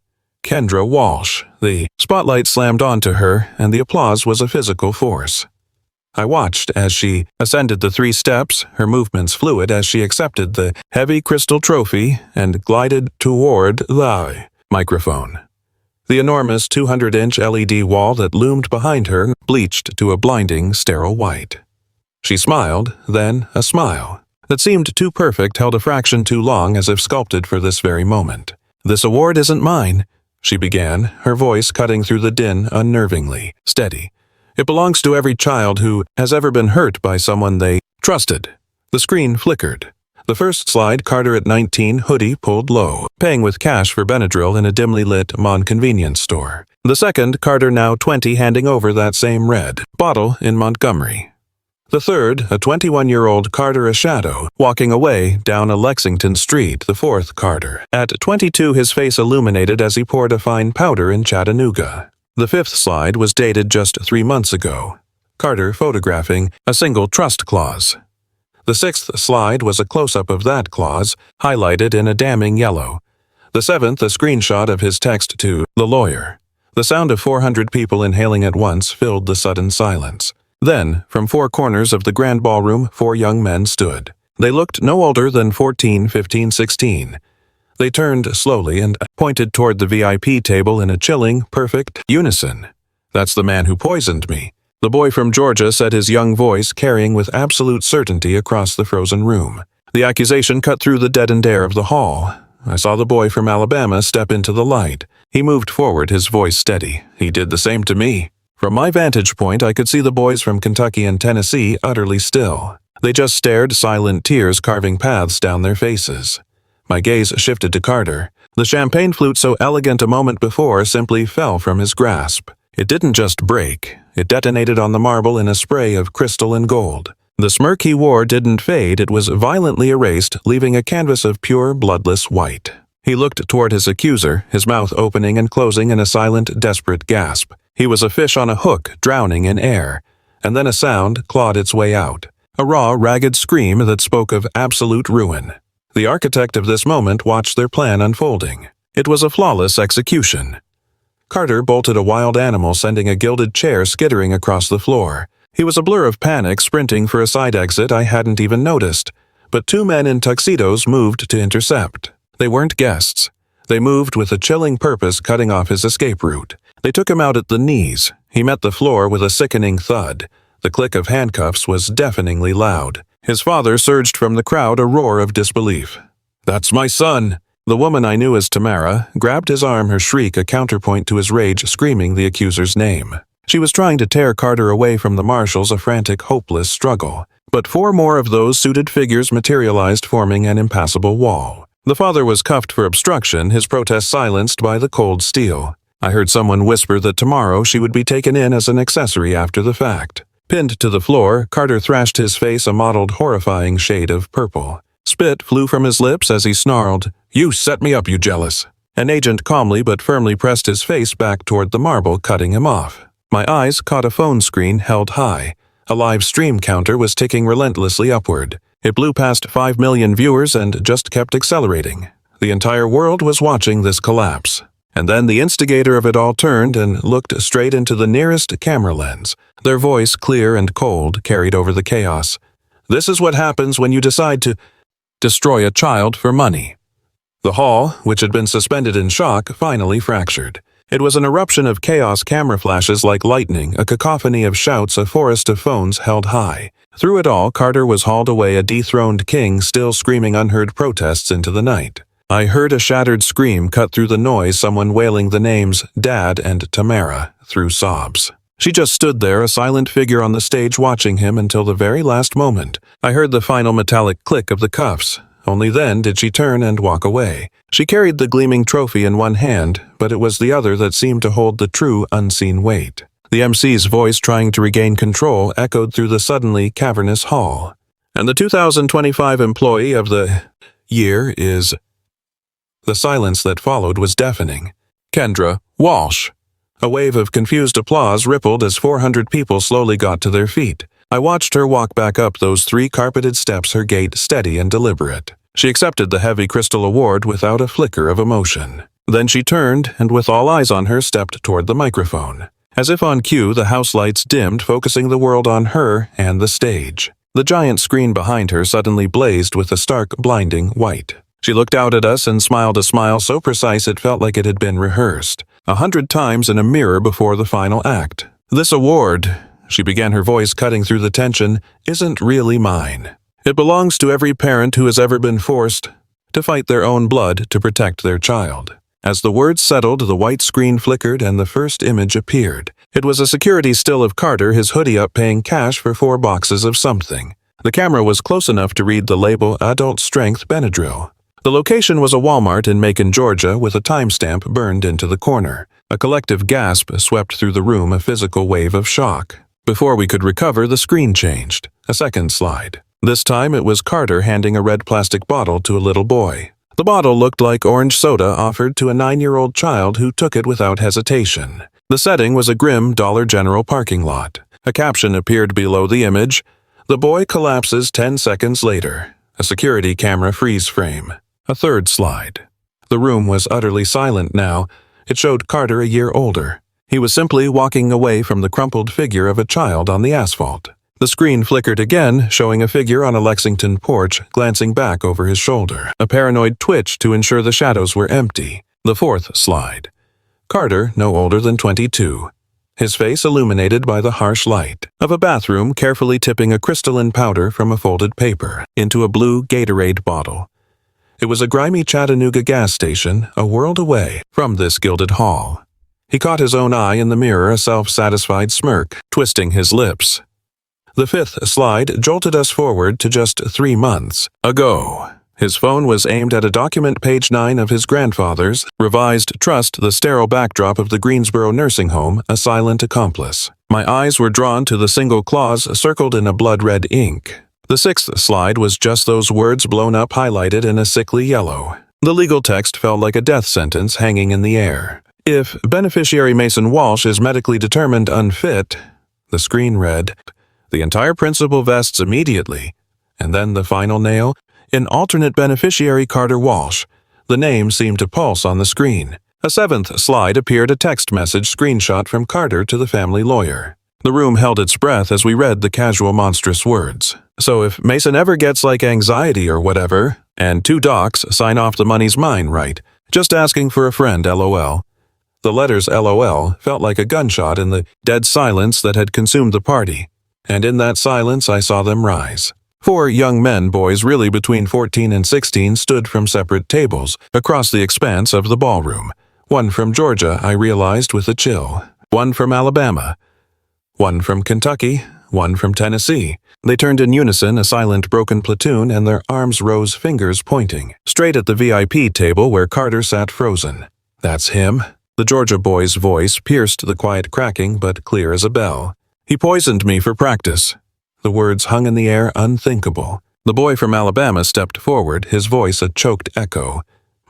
Kendra Walsh. The spotlight slammed onto her, and the applause was a physical force. I watched as she ascended the 3 steps, her movements fluid as she accepted the heavy crystal trophy and glided toward the microphone. The enormous 200-inch LED wall that loomed behind her bleached to a blinding, sterile white. She smiled, then a smile that seemed too perfect, held a fraction too long, as if sculpted for this very moment. "This award isn't mine," she began, her voice cutting through the din unnervingly steady. "It belongs to every child who has ever been hurt by someone they trusted." The screen flickered. The first slide, Carter at 19, hoodie pulled low, paying with cash for Benadryl in a dimly lit Mon convenience store. The second, Carter now 20, handing over that same red bottle in Montgomery. The third, a 21-year-old Carter a shadow, walking away down a Lexington street, the fourth Carter. At 22, his face illuminated as he poured a fine powder in Chattanooga. The fifth slide was dated just 3 months ago. Carter photographing a single trust clause. The sixth slide was a close-up of that clause, highlighted in a damning yellow. The seventh, a screenshot of his text to the lawyer. The sound of 400 people inhaling at once filled the sudden silence. Then, from four corners of the grand ballroom, 4 young men stood. They looked no older than 14, 15, 16. They turned slowly and pointed toward the VIP table in a chilling, perfect unison. "That's the man who poisoned me," the boy from Georgia said, his young voice carrying with absolute certainty across the frozen room. The accusation cut through the deadened air of the hall. I saw the boy from Alabama step into the light. He moved forward, his voice steady. "He did the same to me." From my vantage point, I could see the boys from Kentucky and Tennessee utterly still. They just stared, silent tears carving paths down their faces. My gaze shifted to Carter. The champagne flute, so elegant a moment before, simply fell from his grasp. It didn't just break. It detonated on the marble in a spray of crystal and gold. The smirk he wore didn't fade, it was violently erased, leaving a canvas of pure, bloodless white. He looked toward his accuser, his mouth opening and closing in a silent, desperate gasp. He was a fish on a hook, drowning in air. And then a sound clawed its way out. A raw, ragged scream that spoke of absolute ruin. The architect of this moment watched their plan unfolding. It was a flawless execution. Carter bolted a wild animal, sending a gilded chair skittering across the floor. He was a blur of panic, sprinting for a side exit I hadn't even noticed. But 2 men in tuxedos moved to intercept. They weren't guests. They moved with a chilling purpose, cutting off his escape route. They took him out at the knees. He met the floor with a sickening thud. The click of handcuffs was deafeningly loud. His father surged from the crowd, a roar of disbelief. "That's my son!" The woman I knew as Tamara grabbed his arm, her shriek a counterpoint to his rage, screaming the accuser's name. She was trying to tear Carter away from the marshals, a frantic, hopeless struggle. But 4 more of those suited figures materialized, forming an impassable wall. The father was cuffed for obstruction, his protest silenced by the cold steel. I heard someone whisper that tomorrow she would be taken in as an accessory after the fact. Pinned to the floor, Carter thrashed his face a mottled, horrifying shade of purple. Spit flew from his lips as he snarled, "You set me up, you jealous." An agent calmly but firmly pressed his face back toward the marble, cutting him off. My eyes caught a phone screen held high. A live stream counter was ticking relentlessly upward. It blew past 5 million viewers and just kept accelerating. The entire world was watching this collapse. And then the instigator of it all turned and looked straight into the nearest camera lens. Their voice, clear and cold, carried over the chaos. "This is what happens when you decide to destroy a child for money." The hall, which had been suspended in shock, finally fractured. It was an eruption of chaos, camera flashes like lightning, a cacophony of shouts, a forest of phones held high. Through it all, Carter was hauled away, a dethroned king, still screaming unheard protests into the night. I heard a shattered scream cut through the noise, someone wailing the names Dad and Tamara through sobs. She just stood there, a silent figure on the stage, watching him until the very last moment. I heard the final metallic click of the cuffs. Only then did she turn and walk away. She carried the gleaming trophy in one hand, but it was the other that seemed to hold the true, unseen weight. The MC's voice, trying to regain control, echoed through the suddenly cavernous hall. "And the 2025 employee of the year is..." The silence that followed was deafening. "Kendra Walsh." A wave of confused applause rippled as 400 people slowly got to their feet. I watched her walk back up those 3 carpeted steps, her gait steady and deliberate. She accepted the heavy crystal award without a flicker of emotion. Then she turned, and with all eyes on her, stepped toward the microphone. As if on cue, the house lights dimmed, focusing the world on her and the stage. The giant screen behind her suddenly blazed with a stark, blinding white. She looked out at us and smiled a smile so precise it felt like it had been rehearsed 100 times in a mirror before the final act. "This award," she began, her voice cutting through the tension, "isn't really mine. It belongs to every parent who has ever been forced to fight their own blood to protect their child." As the words settled, the white screen flickered and the first image appeared. It was a security still of Carter, his hoodie up, paying cash for 4 boxes of something. The camera was close enough to read the label Adult Strength Benadryl. The location was a Walmart in Macon, Georgia, with a timestamp burned into the corner. A collective gasp swept through the room, a physical wave of shock. Before we could recover, the screen changed. A second slide. This time it was Carter handing a red plastic bottle to a little boy. The bottle looked like orange soda offered to a 9-year-old child who took it without hesitation. The setting was a grim Dollar General parking lot. A caption appeared below the image. The boy collapses 10 seconds later. A security camera freeze frame. A third slide. The room was utterly silent now. It showed Carter a year older. He was simply walking away from the crumpled figure of a child on the asphalt. The screen flickered again, showing a figure on a Lexington porch, glancing back over his shoulder. A paranoid twitch to ensure the shadows were empty. The fourth slide. Carter, no older than 22. His face illuminated by the harsh light of a bathroom carefully tipping a crystalline powder from a folded paper into a blue Gatorade bottle. It was a grimy Chattanooga gas station, a world away from this gilded hall. He caught his own eye in the mirror, a self-satisfied smirk, twisting his lips. The fifth slide jolted us forward to just 3 months ago. His phone was aimed at a document page 9 of his grandfather's revised trust, the sterile backdrop of the Greensboro nursing home, a silent accomplice. My eyes were drawn to the single clause circled in a blood-red ink. The sixth slide was just those words blown up, highlighted in a sickly yellow. The legal text felt like a death sentence hanging in the air. If beneficiary Mason Walsh is medically determined unfit, the screen read, the entire principal vests immediately. And then the final nail, in alternate beneficiary Carter Walsh. The name seemed to pulse on the screen. A seventh slide appeared, a text message screenshot from Carter to the family lawyer. The room held its breath as we read the casual, monstrous words. So if Mason ever gets like anxiety or whatever, and 2 docs sign off, the money's mine, right? Just asking for a friend, LOL. The letters LOL felt like a gunshot in the dead silence that had consumed the party. And in that silence I saw them rise. 4 young men, boys really between 14 and 16, stood from separate tables across the expanse of the ballroom. One from Georgia, I realized with a chill. One from Alabama. One from Kentucky. One from Tennessee. They turned in unison, a silent, broken platoon, and their arms rose, fingers pointing, straight at the VIP table where Carter sat frozen. That's him. The Georgia boy's voice pierced the quiet cracking, but clear as a bell. He poisoned me for practice. The words hung in the air, unthinkable. The boy from Alabama stepped forward, his voice a choked echo.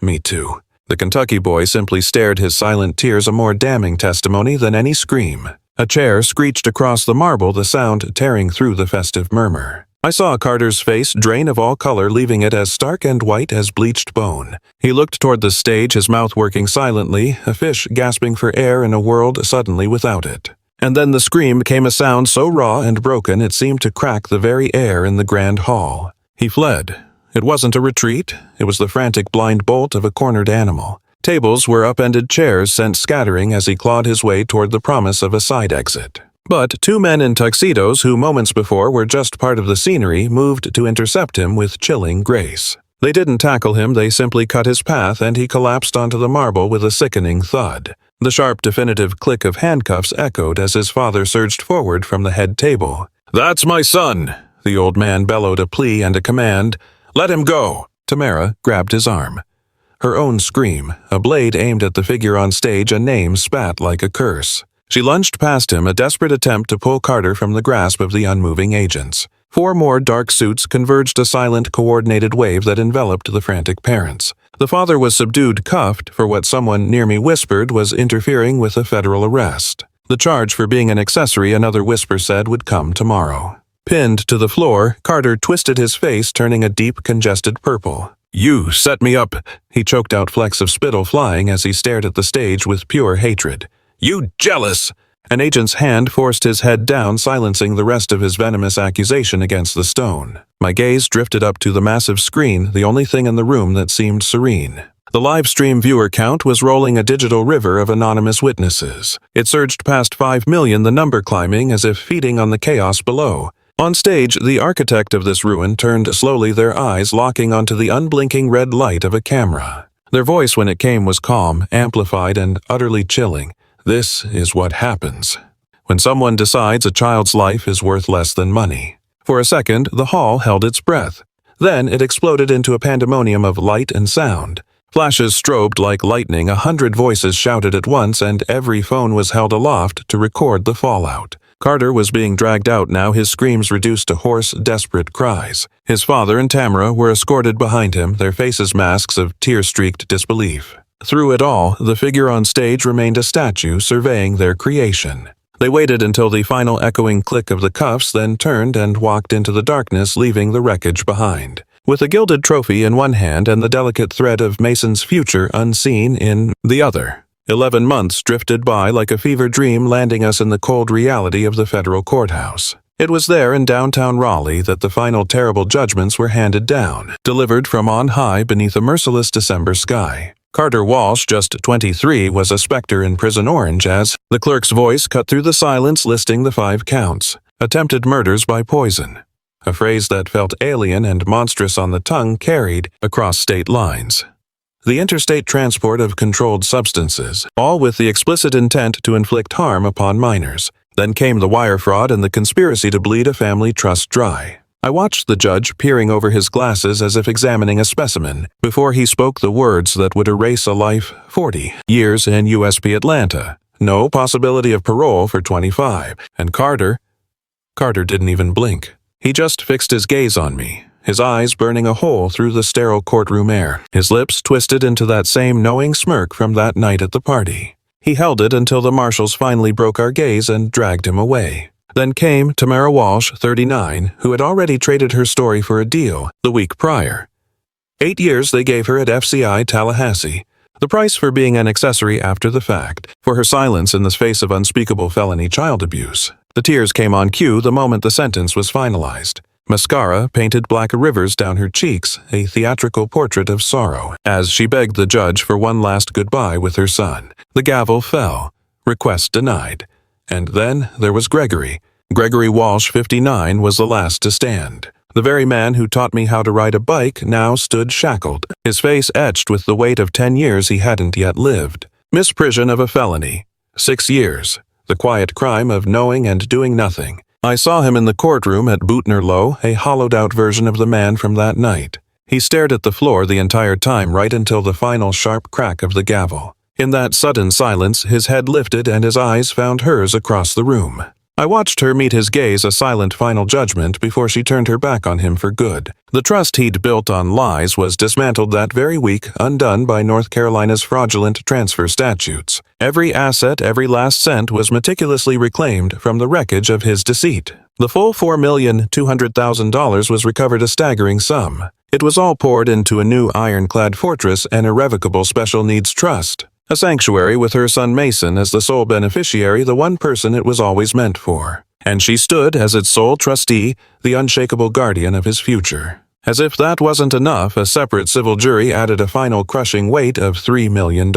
Me too. The Kentucky boy simply stared, his silent tears a more damning testimony than any scream. A chair screeched across the marble, the sound tearing through the festive murmur. I saw Carter's face drain of all color, leaving it as stark and white as bleached bone. He looked toward the stage, his mouth working silently, a fish gasping for air in a world suddenly without it. And then the scream came, a sound so raw and broken it seemed to crack the very air in the grand hall. He fled. It wasn't a retreat, it was the frantic blind bolt of a cornered animal. Tables were upended, chairs sent scattering as he clawed his way toward the promise of a side exit. But 2 men in tuxedos, who moments before were just part of the scenery, moved to intercept him with chilling grace. They didn't tackle him, they simply cut his path, and he collapsed onto the marble with a sickening thud. The sharp, definitive click of handcuffs echoed as his father surged forward from the head table. "That's my son!" The old man bellowed, a plea and a command. "Let him go!" Tamara grabbed his arm. Her own scream, a blade aimed at the figure on stage, a name spat like a curse. She lunged past him, a desperate attempt to pull Carter from the grasp of the unmoving agents. 4 more dark suits converged, a silent, coordinated wave that enveloped the frantic parents. The father was subdued, cuffed for what someone near me whispered was interfering with a federal arrest. The charge for being an accessory, another whisper said, would come tomorrow. Pinned to the floor, Carter twisted his face, turning a deep, congested purple. "You set me up," he choked out, flecks of spittle flying as he stared at the stage with pure hatred. "You jealous!" An agent's hand forced his head down, silencing the rest of his venomous accusation against the stone. My gaze drifted up to the massive screen, the only thing in the room that seemed serene. The live stream viewer count was rolling, a digital river of anonymous witnesses. It surged past 5 million, the number climbing as if feeding on the chaos below. On stage, the architect of this ruin turned slowly, their eyes locking onto the unblinking red light of a camera. Their voice, when it came, was calm, amplified, and utterly chilling. "This is what happens when someone decides a child's life is worth less than money." For a second, the hall held its breath. Then it exploded into a pandemonium of light and sound. Flashes strobed like lightning, 100 voices shouted at once, and every phone was held aloft to record the fallout. Carter was being dragged out now, his screams reduced to hoarse, desperate cries. His father and Tamara were escorted behind him, their faces masks of tear-streaked disbelief. Through it all, the figure on stage remained a statue surveying their creation. They waited until the final echoing click of the cuffs, then turned and walked into the darkness, leaving the wreckage behind. With a gilded trophy in one hand and the delicate thread of Mason's future unseen in the other. 11 months drifted by like a fever dream, landing us in the cold reality of the federal courthouse. It was there in downtown Raleigh that the final terrible judgments were handed down, delivered from on high beneath a merciless December sky. Carter Walsh, just 23, was a specter in prison orange as the clerk's voice cut through the silence, listing the 5 counts. Attempted murders by poison. A phrase that felt alien and monstrous on the tongue, carried across state lines. The interstate transport of controlled substances, all with the explicit intent to inflict harm upon minors. Then came the wire fraud and the conspiracy to bleed a family trust dry. I watched the judge peering over his glasses as if examining a specimen, before he spoke the words that would erase a life: 40 years in USP Atlanta. No possibility of parole for 25. And Carter didn't even blink. He just fixed his gaze on me, his eyes burning a hole through the sterile courtroom air, his lips twisted into that same knowing smirk from that night at the party. He held it until the marshals finally broke our gaze and dragged him away. Then came Tamara Walsh, 39, who had already traded her story for a deal the week prior. 8 years they gave her at FCI Tallahassee, the price for being an accessory after the fact, for her silence in the face of unspeakable felony child abuse. The tears came on cue the moment the sentence was finalized. Mascara painted black rivers down her cheeks, a theatrical portrait of sorrow, as she begged the judge for one last goodbye with her son. The gavel fell. Request denied. And then there was Gregory. Gregory Walsh, 59, was the last to stand. The very man who taught me how to ride a bike now stood shackled, his face etched with the weight of 10 years he hadn't yet lived. Misprision of a felony. 6 years. The quiet crime of knowing and doing nothing. I saw him in the courtroom at Bootner Low, a hollowed-out version of the man from that night. He stared at the floor the entire time, right until the final sharp crack of the gavel. In that sudden silence, his head lifted and his eyes found hers across the room. I watched her meet his gaze, a silent final judgment, before she turned her back on him for good. The trust he'd built on lies was dismantled that very week, undone by North Carolina's fraudulent transfer statutes. Every asset, every last cent was meticulously reclaimed from the wreckage of his deceit. The full $4,200,000 was recovered, a staggering sum. It was all poured into a new ironclad fortress, an irrevocable special needs trust. A sanctuary with her son Mason as the sole beneficiary, the one person it was always meant for. And she stood as its sole trustee, the unshakable guardian of his future. As if that wasn't enough, a separate civil jury added a final crushing weight of $3 million.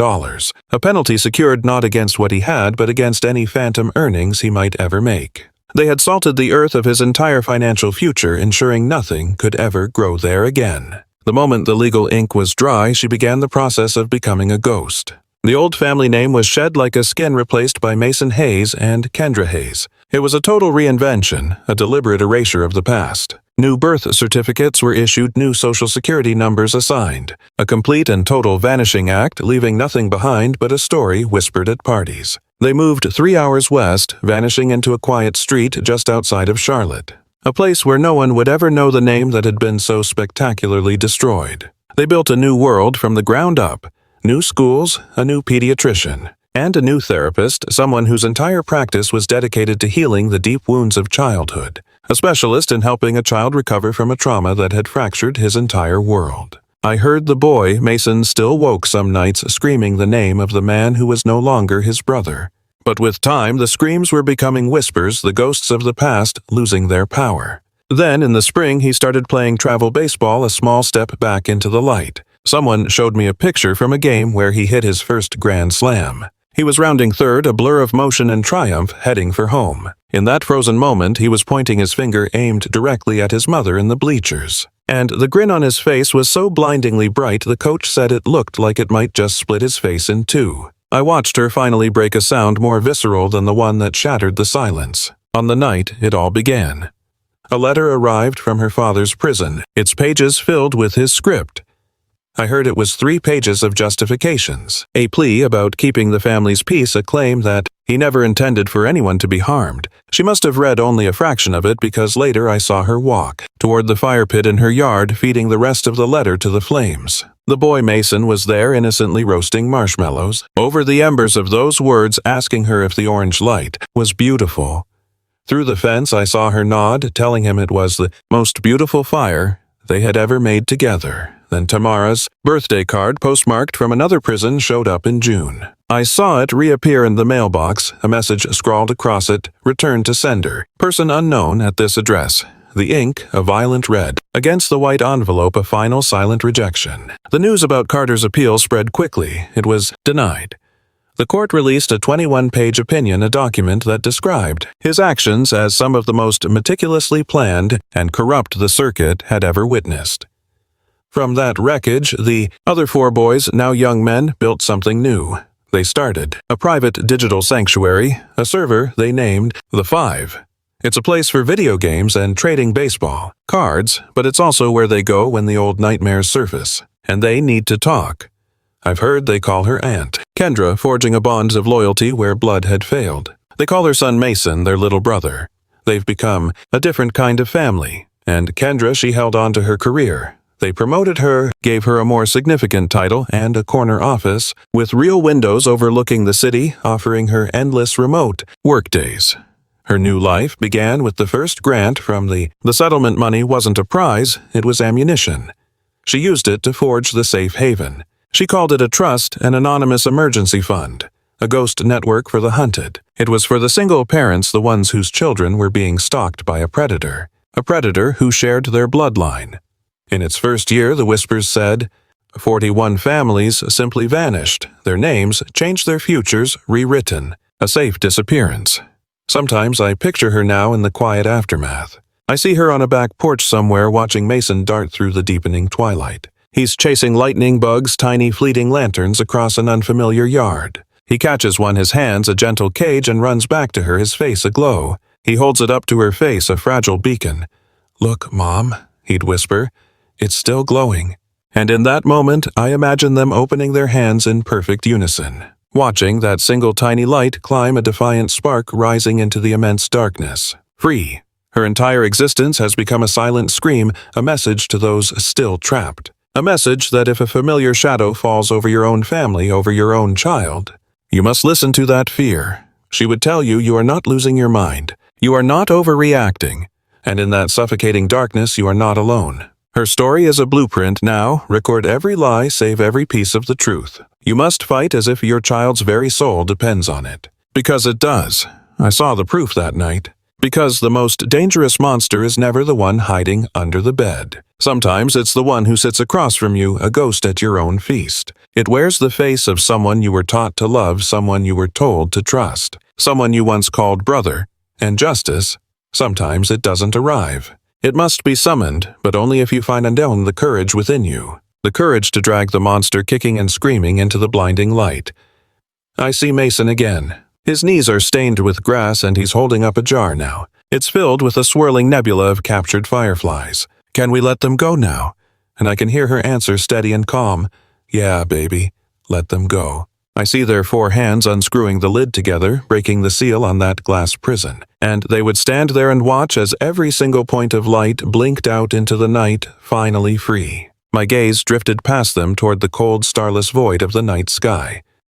A penalty secured not against what he had, but against any phantom earnings he might ever make. They had salted the earth of his entire financial future, ensuring nothing could ever grow there again. The moment the legal ink was dry, she began the process of becoming a ghost. The old family name was shed like a skin, replaced by Mason Hayes and Kendra Hayes. It was a total reinvention, a deliberate erasure of the past. New birth certificates were issued, new social security numbers assigned. A complete and total vanishing act, leaving nothing behind but a story whispered at parties. They moved 3 hours west, vanishing into a quiet street just outside of Charlotte. A place where no one would ever know the name that had been so spectacularly destroyed. They built a new world from the ground up. New schools, a new pediatrician, and a new therapist, someone whose entire practice was dedicated to healing the deep wounds of childhood, a specialist in helping a child recover from a trauma that had fractured his entire world. I heard the boy, Mason, still woke some nights screaming the name of the man who was no longer his brother. But with time, the screams were becoming whispers, the ghosts of the past losing their power. Then, in the spring, he started playing travel baseball, a small step back into the light. Someone showed me a picture from a game where he hit his first grand slam. He was rounding third, a blur of motion and triumph, heading for home. In that frozen moment, he was pointing his finger aimed directly at his mother in the bleachers. And the grin on his face was so blindingly bright, the coach said it looked like it might just split his face in two. I watched her finally break a sound more visceral than the one that shattered the silence. On the night it all began. A letter arrived from her father's prison, its pages filled with his script. I heard it was 3 pages of justifications, a plea about keeping the family's peace, a claim that he never intended for anyone to be harmed. She must have read only a fraction of it because later I saw her walk toward the fire pit in her yard, feeding the rest of the letter to the flames. The boy Mason was there innocently roasting marshmallows over the embers of those words, asking her if the orange light was beautiful. Through the fence I saw her nod, telling him it was the most beautiful fire they had ever made together. Then Tamara's birthday card, postmarked from another prison, showed up in June. I saw it reappear in the mailbox, a message scrawled across it, "Return to sender. Person unknown at this address." The ink, a violent red. Against the white envelope, a final silent rejection. The news about Carter's appeal spread quickly. It was denied. The court released a 21-page opinion, a document that described his actions as some of the most meticulously planned and corrupt the circuit had ever witnessed. From that wreckage, the other 4 boys, now young men, built something new. They started a private digital sanctuary, a server they named The Five. It's a place for video games and trading baseball cards, but it's also where they go when the old nightmares surface, and they need to talk. I've heard they call her Aunt Kendra, forging a bond of loyalty where blood had failed. They call her son Mason their little brother. They've become a different kind of family, and Kendra, she held on to her career. They promoted her, gave her a more significant title and a corner office with real windows overlooking the city, offering her endless remote workdays. Her new life began with the first grant from the settlement. Money wasn't a prize, it was ammunition. She used it to forge the safe haven. She called it a trust, an anonymous emergency fund, a ghost network for the hunted. It was for the single parents, the ones whose children were being stalked by a predator who shared their bloodline. In its first year, the whispers said, 41 families simply vanished, their names changed, their futures rewritten, a safe disappearance. Sometimes I picture her now in the quiet aftermath. I see her on a back porch somewhere watching Mason dart through the deepening twilight. He's chasing lightning bugs, tiny fleeting lanterns across an unfamiliar yard. He catches one, his hands a gentle cage, and runs back to her, his face aglow. He holds it up to her face, a fragile beacon. "Look, Mom," he'd whisper. "It's still glowing." And in that moment, I imagine them opening their hands in perfect unison, watching that single tiny light climb, a defiant spark rising into the immense darkness. Free. Her entire existence has become a silent scream, a message to those still trapped. A message that if a familiar shadow falls over your own family, over your own child, you must listen to that fear. She would tell you you are not losing your mind. You are not overreacting. And in that suffocating darkness, you are not alone. Her story is a blueprint now. Record every lie, save every piece of the truth. You must fight as if your child's very soul depends on it. Because it does. I saw the proof that night. Because the most dangerous monster is never the one hiding under the bed. Sometimes it's the one who sits across from you, a ghost at your own feast. It wears the face of someone you were taught to love, someone you were told to trust, someone you once called brother. And justice, sometimes it doesn't arrive. It must be summoned, but only if you find and own the courage within you. The courage to drag the monster kicking and screaming into the blinding light. I see Mason again. His knees are stained with grass and he's holding up a jar now. It's filled with a swirling nebula of captured fireflies. Can we let them go now? And I can hear her answer, steady and calm. Yeah, baby, let them go. I see their 4 hands unscrewing the lid together, breaking the seal on that glass prison. And they would stand there and watch as every single point of light blinked out into the night, finally free. My gaze drifted past them toward the cold, starless void of the night sky.